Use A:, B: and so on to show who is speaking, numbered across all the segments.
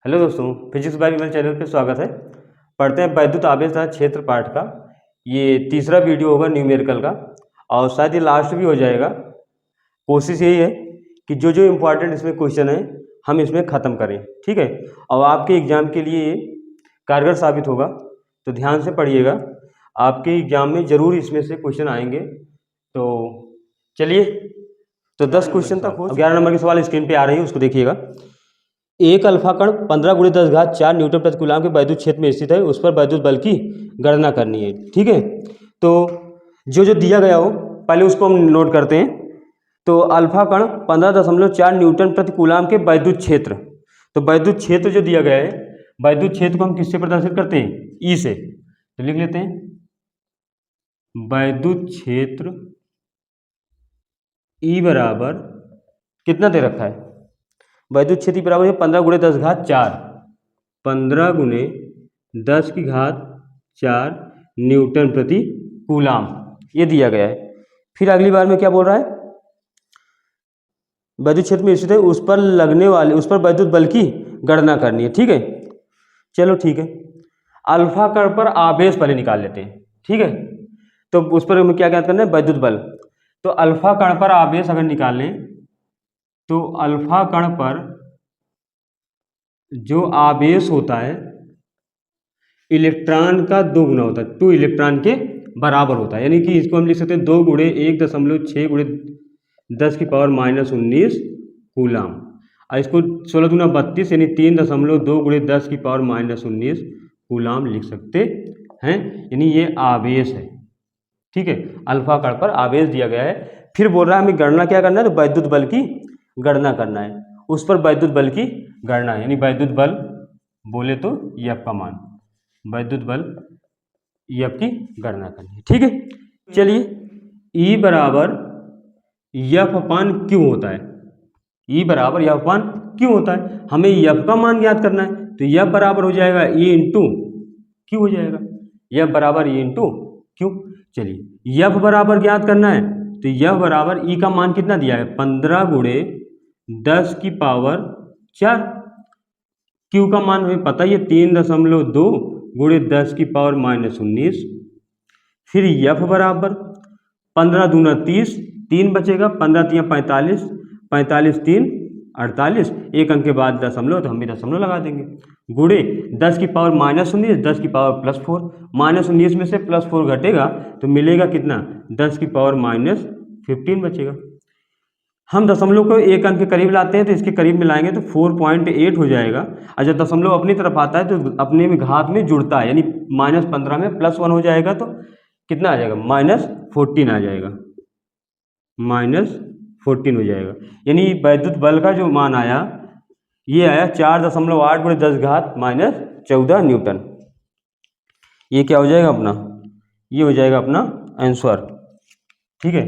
A: Hello दोस्तों, physics bye विमल channel पे स्वागत है। पढ़ते हैं वैद्युत आवेश तथा क्षेत्र पाठ का। ये तीसरा वीडियो होगा न्यूमेरिकल का और शायद ये लास्ट भी हो जाएगा। कोशिश यही है कि जो जो इम्पोर्टेंट इसमें क्वेश्चन है हम इसमें ख़त्म करें, ठीक है। और आपके एग्ज़ाम के लिए ये कारगर साबित होगा, तो ध्यान से पढ़िएगा। आपके एग्ज़ाम में ज़रूर इसमें से क्वेश्चन आएंगे। तो चलिए, तो 10 क्वेश्चन तक हो। 11 नंबर के सवाल स्क्रीन पे आ रही है, उसको देखिएगा। एक अल्फा कण 15 × 10⁴ न्यूटन प्रति कूलाम के वैद्युत क्षेत्र में स्थित है, उस पर वैद्युत बल की गणना करनी है, ठीक है। तो जो जो दिया गया हो पहले उसको हम नोट करते हैं। तो अल्फा कण 15.4 न्यूटन प्रति कूलाम के वैद्युत क्षेत्र, तो वैद्युत क्षेत्र जो दिया गया है, वैद्युत क्षेत्र को हम किससे प्रदर्शित करते हैं? ई से। तो लिख लेते हैं वैद्युत क्षेत्र ई बराबर कितना दे रखा है? वैद्युत क्षेत्र बराबर है 15 × 10⁴ 15 × 10⁴ न्यूटन प्रति कूलाम, ये दिया गया है। फिर अगली बार में क्या बोल रहा है? वैद्युत क्षेत्र में स्थित है, उस पर वैद्युत बल की गणना करनी है, ठीक है। चलो ठीक है, अल्फा कण पर आवेश पहले निकाल लेते हैं, ठीक है। तो उस पर हमें क्या ज्ञात करना है? वैद्युत बल। तो अल्फा कण पर आवेश अगर निकालें तो अल्फा कण पर जो आवेश होता है इलेक्ट्रॉन का 2 गुना होता है, 2 इलेक्ट्रॉन के बराबर होता है। यानी कि इसको हम लिख सकते हैं 2 × 1.6 × 10⁻−19 कूलाम। और इसको 16 दूना 32 यानी 3.2 × 10⁻−19 कूलाम लिख सकते हैं। यानी ये आवेश है, ठीक है। अल्फा कण पर आवेश दिया गया है। फिर बोल रहा है हमें गणना क्या करना है? तो वैद्युत बल की गणना करना है, उस पर वैद्युत बल की गणना है। यानी वैद्युत बल बोले तो F का मान, वैद्युत बल F की गणना करनी है, ठीक है। चलिए, E बराबर F/Q होता है। E बराबर F/Q होता है, हमें F का मान ज्ञात करना है। तो F बराबर हो जाएगा E × Q हो जाएगा। F बराबर E × Q। चलिए, F बराबर ज्ञात करना है, तो F बराबर E का मान कितना दिया है? 15 × 10⁴ Q का मान हमें पता ही है 3.2 × 10⁻−19। फिर F बराबर 15 दूना 30, 3 बचेगा, 15 × 45, 45 3 48, एक अंक के बाद दशमलव, तो हम भी दशमलव लगा देंगे, गुणे 10⁻−19, 10⁻+4, -19 में से +4 घटेगा तो मिलेगा कितना? 10⁻−15 बचेगा। हम दशमलव को एक अंक के करीब लाते हैं, तो इसके करीब में लाएंगे तो 4.8 हो जाएगा। और जब दशमलव अपनी तरफ आता है तो अपने में घात में जुड़ता है, यानी -15 में +1 हो जाएगा तो कितना आ जाएगा? -14 आ जाएगा, -14 हो जाएगा। यानी वैद्युत बल का जो मान आया, ये आया 4.8 × 10⁻14 न्यूटन। ये क्या हो जाएगा अपना? ये हो जाएगा अपना आंसर, ठीक है।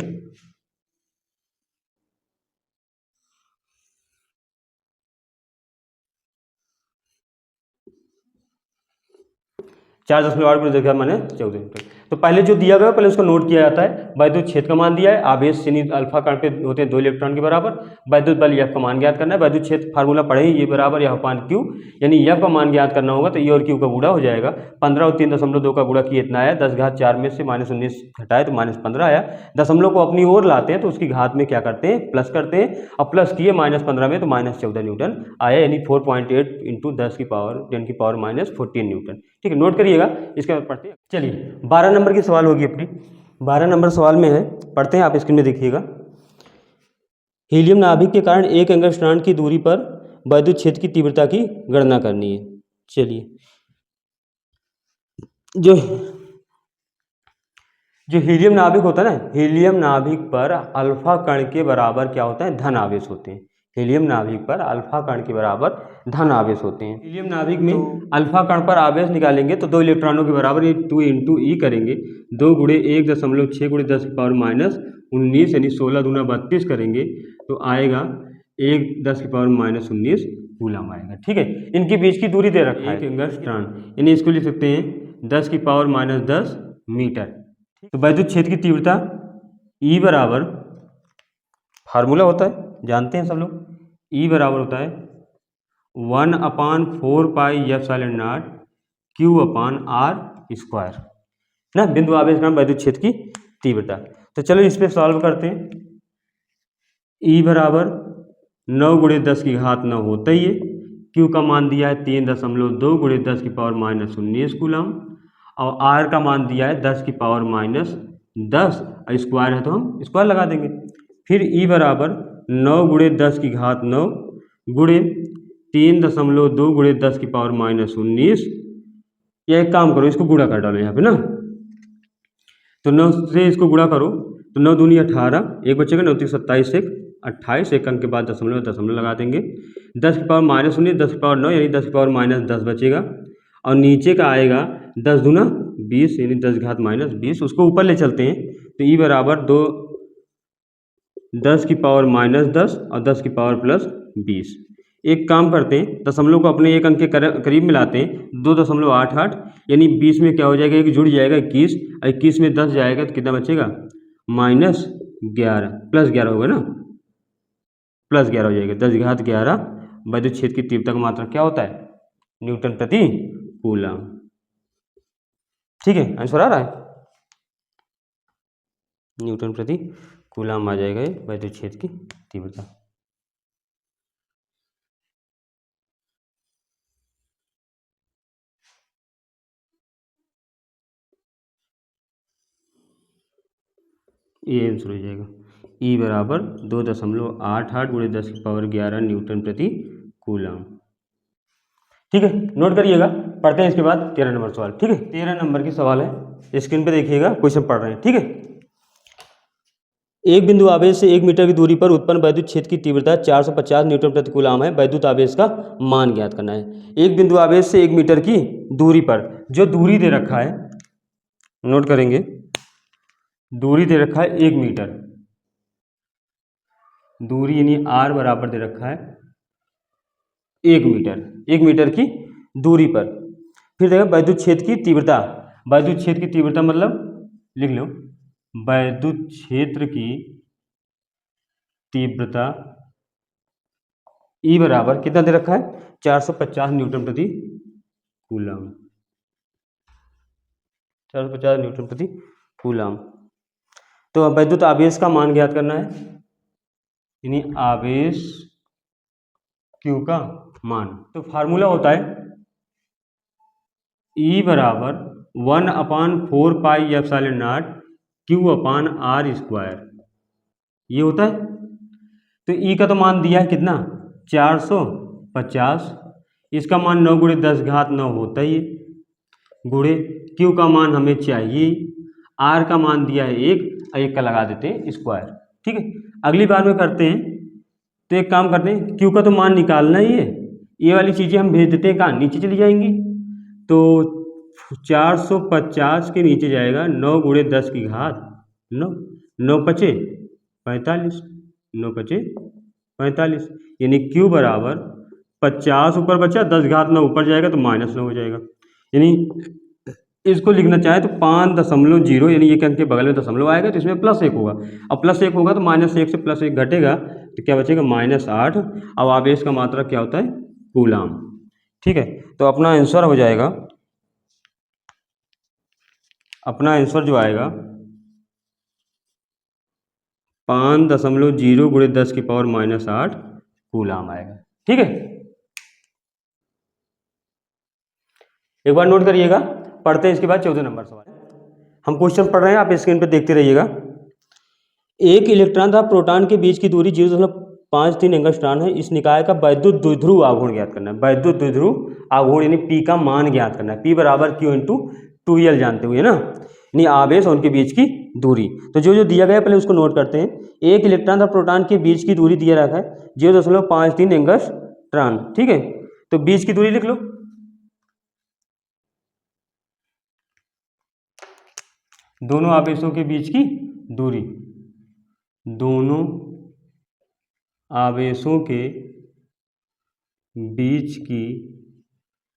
A: चार दशमलव आठ देखा मैंने 14 मीटर। तो पहले जो दिया गया पहले उसको नोट किया जाता है। वैद्युत क्षेत्र का मान दिया है, आवेश यानी अल्फा कण पे होते हैं 2 इलेक्ट्रॉन के बराबर। वैद्युत बल F का मान ज्ञात करना है। वैद्युत क्षेत्र फार्मूला पढ़े ही, ये बराबर F/Q, यानी F का मान ज्ञात करना होगा तो E और Q का गुणा हो जाएगा। 15 और 3.2 का गुणा किए इतना आया, 10⁴ में से -19 घटाए तो -15 आया। दशमलव को अपनी ओर लाते हैं तो उसकी घात में क्या करते हैं? प्लस करते हैं, और प्लस किए -15 में तो -14 न्यूटन आया, यानी 4.8 × 10⁻−14 न्यूटन, ठीक है। नोट करिएगा, इसके बाद पढ़ते हैं। चलिए, 12 नंबर की सवाल होगी अपनी। 12 नंबर सवाल में है, पढ़ते हैं, आप स्क्रीन में देखिएगा। हीलियम नाभिक के कारण एक एंगस्ट्रॉन की दूरी पर वैद्युत क्षेत्र की तीव्रता की गणना करनी है। चलिए, जो हीलियम नाभिक होता है ना, हीलियम नाभिक पर अल्फा कण के बराबर क्या होता है? धन आवेश होते हैं। हीलियम नाभिक पर अल्फा कण के बराबर धन आवेश होते हैं। हीलियम नाभिक में अल्फा कण पर आवेश निकालेंगे तो 2 इलेक्ट्रॉनों के बराबर, ये 2 × E करेंगे, 2 × 1.6 × 10⁻−19 यानी 16 दूना 32 करेंगे तो आएगा 1 10⁻−19 कूलम आएगा, ठीक है। इनके बीच की दूरी दे रखा है, एक एंगस्ट्रॉन, यानी इसको लिख सकते हैं 10⁻−10 मीटर। तो वैद्युत क्षेत्र की तीव्रता E बराबर, फार्मूला होता है जानते हैं सब लोग, E बराबर होता है 1/4πε0 Q/r², ना बिंदु आवेश का वैद्युत क्षेत्र की तीव्रता। तो चलो इस पे सॉल्व करते हैं। E बराबर 9 × 10⁻9 होता ही है। Q का मान दिया है 3.2 × 10⁻19 कूलम, और R का मान दिया है 10⁻10 स्क्वायर है तो हम स्क्वायर लगा देंगे। फिर E बराबर 9 × 10⁻9 गुणे 3.2 × 10⁻19। या एक काम करो, इसको गुणा कर डालो यहाँ पे ना, तो 9 से इसको गुणा करो तो 9 दूनी 18, एक बचेगा 9 3 27 से 28, एक अंक के बाद दशमलव लगा देंगे। 10⁻19 10⁻9 यानी 10⁻10 बचेगा, और नीचे का आएगा 10 दूना 20 यानी 10⁻20, उसको ऊपर ले चलते हैं तो E बराबर 2 10⁻10 और 10⁻+20। एक काम करते हैं, दशमलव को अपने एक अंक के करीब मिलाते हैं, 2.88 यानी 20 में क्या हो जाएगा, एक जुड़ जाएगा 21, और 21 में 10 जाएगा तो कितना बचेगा -11, +11 होगा ना, +11 हो जाएगा। 10⁻11 वैद्युत क्षेत्र की तीव्रता का मात्रक क्या होता है, न्यूटन प्रति कूलम। ठीक है, आंसर आ रहा है, न्यूटन प्रति कूलम आ जाएगा ये वैद्युत क्षेत्र की तीव्रता। ये आंसर हो जाएगा। E बराबर 2.88 × 10⁻11 न्यूटन प्रति कूलम। ठीक है, नोट करिएगा। पढ़ते हैं इसके बाद 13 नंबर सवाल। ठीक है, 13 नंबर की सवाल है, स्क्रीन पे देखिएगा, क्वेश्चन पढ़ रहे हैं। ठीक है, एक बिंदु आवेश से 1 मीटर की दूरी पर उत्पन्न वैद्युत क्षेत्र की तीव्रता 450 न्यूटन प्रति कूलम है। वैद्युत आवेश का मान ज्ञात करना है। एक बिंदु आवेश से 1 मीटर की दूरी पर, जो दूरी दे रखा है, नोट करेंगे, दूरी दे रखा है 1 मीटर, दूरी यानी R बराबर दे रखा है 1 मीटर, 1 मीटर की दूरी पर। फिर देखो वैद्युत क्षेत्र की तीव्रता, वैद्युत क्षेत्र की तीव्रता मतलब लिख लो, वैद्युत क्षेत्र की तीव्रता E बराबर कितना दे रखा है, 450 न्यूटन प्रति कूलम, 450 न्यूटन प्रति कूलम। तो वैद्युत आवेश का मान ज्ञात करना है, यानी आवेश Q का मान। तो फार्मूला होता है E बराबर 1/4πε0 Q/r², ये होता है। तो E का तो मान दिया है कितना, 450, इसका मान 9 × 10⁻9 होता ही है, गुणे Q का मान हमें चाहिए, R का मान दिया है 1, और 1 का लगा देते हैं स्क्वायर। ठीक है, अगली बार में करते हैं, तो एक काम करते हैं, Q का तो मान निकालना ही है, ये वाली चीज़ें हम भेज देते हैं, कहाँ नीचे चली जाएंगी। तो 450 के नीचे जाएगा 9 × 10⁻9, 9 पचे 45, 9 पचे 45, यानी Q बराबर 50 ऊपर बचा, 10⁻9 ऊपर जाएगा तो -9 हो जाएगा। यानी इसको लिखना चाहे तो 5.0, यानी एक अंक के बगल में दशमलव आएगा तो इसमें +1 होगा, और +1 होगा तो -1 से +1 घटेगा तो क्या बचेगा, -8। अब आवेश का मात्रा क्या होता है, कूलम। ठीक है, तो अपना आंसर हो जाएगा, अपना आंसर जो आएगा 5.0 × 10⁻8 कूलम आएगा। ठीक है, एक बार नोट करिएगा। पढ़ते हैं इसके बाद 14 नंबर सवाल। हम क्वेश्चन पढ़ रहे हैं, आप स्क्रीन पे देखते रहिएगा। एक इलेक्ट्रॉन तथा प्रोटॉन के बीच की दूरी 0.53 एंगस्ट्रॉन है। इस निकाय का वैद्युत द्विध्रुव आघूर्ण ज्ञात करना है। वैद्युत द्विध्रुव आघूर्ण यानी P का मान ज्ञात करना है। P बराबर Q × 2L जानते हुए ना, यानी आवेश और उनके बीच की दूरी। तो जो जो दिया गया पहले उसको नोट करते हैं। एक इलेक्ट्रॉन तथा प्रोटॉन के बीच की दूरी दिया रखा है 0.53 एंगस्ट्रॉन। ठीक है, तो बीच की दूरी लिख लो, दोनों आवेशों के बीच की दूरी, दोनों आवेशों के बीच की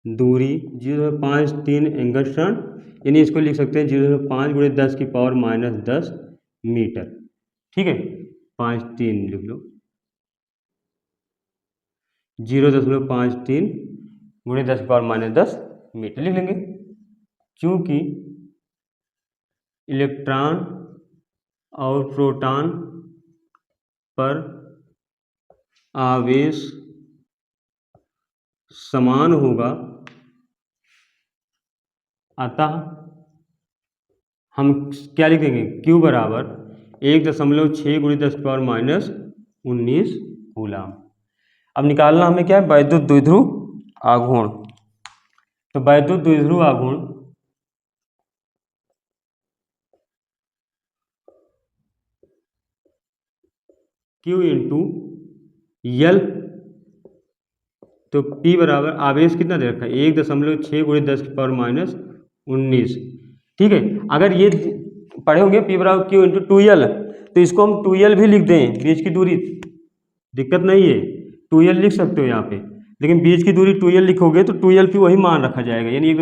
A: दूरी 0.53 एंगस्ट्रॉन, यानी इसको लिख सकते हैं 0.5 × 10⁻−10 मीटर। ठीक है, 5.3 लिख लो। 0.53 गुणे 10 की पावर -10 मीटर लिख लेंगे। चूँकि इलेक्ट्रॉन और प्रोटॉन पर आवेश समान होगा, अतः हम क्या लिखेंगे, Q बराबर 1.6 गुणे 10 की पावर -19 कूलाम। अब निकालना हमें क्या है, वैद्युत द्विध्रुव आघूर्ण। तो वैद्युत द्विध्रुव आघूर्ण Q इंटू L, तो P बराबर आवेश कितना दे रखा है, 1.6 गुणे 10 की पावर -19। ठीक है, अगर ये पढ़े होंगे P बराबर Q इंटू 2L, तो इसको हम 2L भी लिख दें, बीच की दूरी, दिक्कत नहीं है, 2L लिख सकते हो यहाँ पे, लेकिन बीच की दूरी 2L लिखोगे तो 2L पे वही मान रखा जाएगा, यानी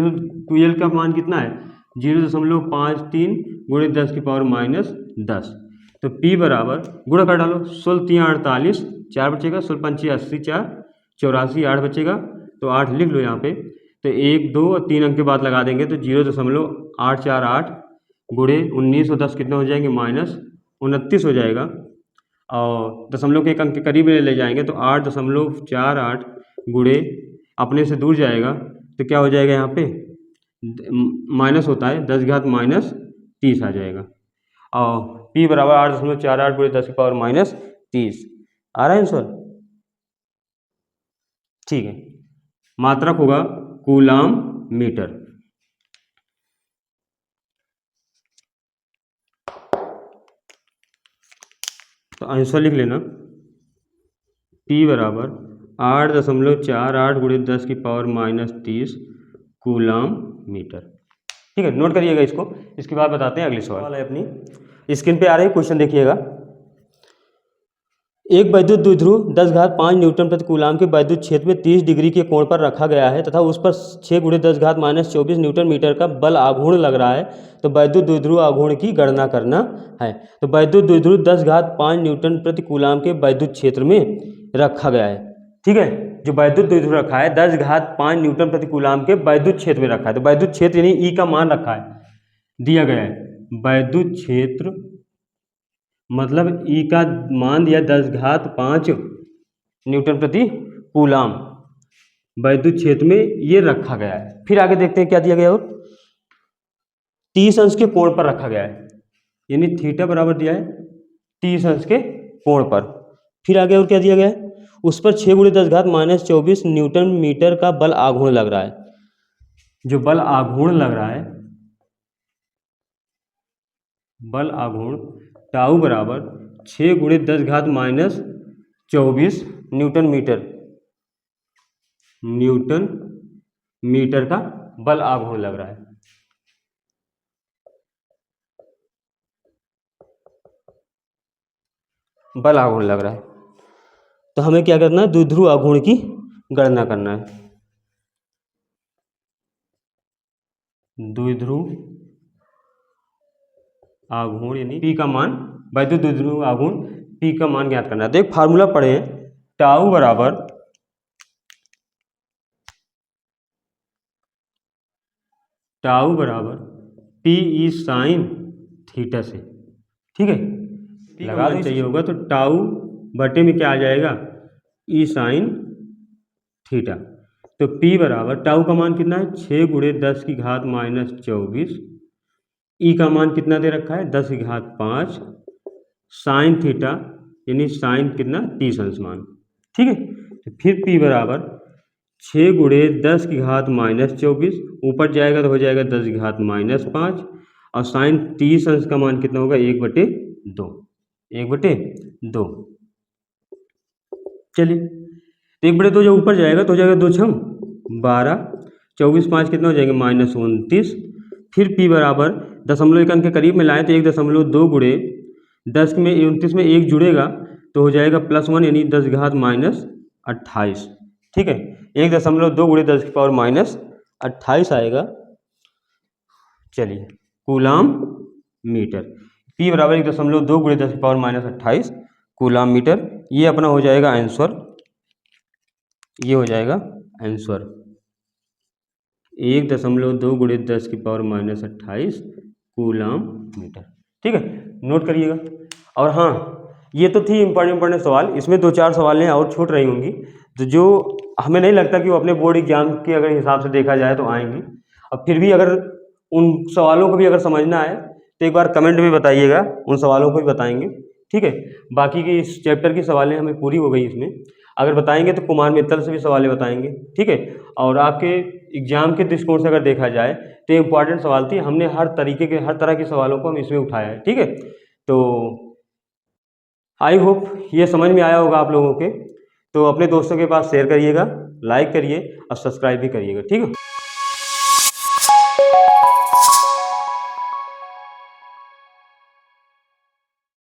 A: 2L का मान कितना है, 0.53 गुणे 10 की पावर -10। तो P बराबर गुणा कर डालो, 16×3 = 48, 4 बचेगा, 16×5 = 80, 4 84, 8 बचेगा, तो 8 लिख लो यहाँ पे। तो 1 2 और 3 अंक के बाद लगा देंगे तो 0.848 गुणे 19 और 10 कितना हो जाएंगे, -29 हो जाएगा, और दशमलव के एक अंक के करीब ले जाएंगे तो 8.48 गुणे अपने से दूर जाएगा तो क्या हो जाएगा, यहाँ पे माइनस होता है, 10⁻−30 आ जाएगा, और P बराबर 8.48 गुणे 10 की पावर -30 आ रहा है आंसर। ठीक है, मात्रक होगा कूलाम मीटर। तो आंसर लिख लेना, P बराबर 8.48 गुणे 10 की पावर -30 कूलाम मीटर। ठीक है, नोट करिएगा इसको, इसके बाद बताते हैं अगले सवाल है अपनी स्क्रीन पे आ रही है, क्वेश्चन देखिएगा। एक वैद्युत द्विध्रुव 10⁵ न्यूटन प्रति कूलाम के वैद्युत क्षेत्र में 30 डिग्री के कोण पर रखा गया है तथा उस पर 6 × 10⁻24 न्यूटन मीटर का बल आघूर्ण लग रहा है, तो वैद्युत द्विध्रुव आघूर्ण की गणना करना है। तो वैद्युत द्विध्रुव 10⁵ न्यूटन प्रति कूलाम के वैद्युत क्षेत्र में रखा गया है। ठीक है, जो वैद्युत द्विध्रुव रखा है 10⁵ न्यूटन प्रति कूलाम के वैद्युत क्षेत्र में रखा है, तो वैद्युत क्षेत्र यानी E का मान रखा है, दिया गया है, वैद्युत क्षेत्र मतलब E का मान दिया 10⁵ न्यूटन प्रति कूलाम वैद्युत क्षेत्र में ये रखा गया है। फिर आगे देखते हैं क्या दिया गया, और 30 अंश के कोण पर रखा गया है, यानी थीटा बराबर दिया है 30 अंश के कोण पर। फिर आगे और क्या दिया गया है, उस पर 6 × 10⁻24 न्यूटन मीटर का बल आघूर्ण लग रहा है। जो बल आघूर्ण लग रहा है, बल आघूर्ण टाउ बराबर 6 × 10⁻24 न्यूटन मीटर का बल आघूर्ण लग रहा है। बल आघूर्ण लग रहा है, तो हमें क्या करना है, द्विध्रुव आघूर्ण की गणना करना है। द्विध्रुव आघूर्ण यानी P का मान, वैद्युत द्विध्रुव आघूर्ण P का मान ज्ञात करना है। तो एक फार्मूला पढ़े हैं, टाउ बराबर PE sin थीटा से। ठीक है, लगा दो, चाहिए होगा तो टाउ बटे में क्या आ जाएगा, E sin थीटा। तो P बराबर टाउ का मान कितना है, 6 × 10⁻24, E का मान कितना दे रखा है, 10⁵5 साइन थीटा यानी साइन कितना 30 अंश मान। ठीक है, तो फिर P बराबर 6 × 10⁻24, ऊपर जाएगा तो हो जाएगा 10⁻5, और साइन 30 अंश का मान कितना होगा, 1/2, 1/2। चलिए, तो 1/2 जब ऊपर जाएगा तो हो जाएगा 2 × 6 = 12, 24 5 कितना हो जाएंगे, -29। फिर P बराबर दशमलव एक अंक के करीब में लाए तो 1.2 गुणे 10 में 29 में 1 जुड़ेगा तो हो जाएगा +1 यानी 10⁻28। ठीक है, 1.2 गुणे 10 की पावर -28 आएगा। चलिए, कूलाम मीटर, P बराबर 1.2 गुणे 10 की पावर -28 कूलाम मीटर, ये अपना हो जाएगा आंसर। ये हो जाएगा आंसर 1.2 गुणे 10⁻⁻28 कूलाम मीटर। ठीक है, नोट करिएगा। और हाँ, ये तो थी इंपॉर्टेंट सवाल, इसमें 2-4 सवालें और छूट रही होंगी, तो जो हमें नहीं लगता कि वो अपने बोर्ड एग्जाम के अगर हिसाब से देखा जाए तो आएंगी। अब फिर भी अगर उन सवालों को भी अगर समझना है तो एक बार कमेंट में बताइएगा, उन सवालों को भी बताएंगे। ठीक है, बाकी की इस चैप्टर की सवालें हमें पूरी हो गई इसमें, अगर बताएंगे तो कुमार मित्तल से भी सवालें बताएंगे। ठीक है, और आपके एग्जाम के दृष्टिकोण से अगर देखा जाए तो इम्पॉर्टेंट सवाल थी, हमने हर तरह के सवालों को हम इसमें उठाया है। ठीक है, तो आई होप ये समझ में आया होगा आप लोगों के। तो अपने दोस्तों के पास शेयर करिएगा, लाइक करिए और सब्सक्राइब भी करिएगा। ठीक है।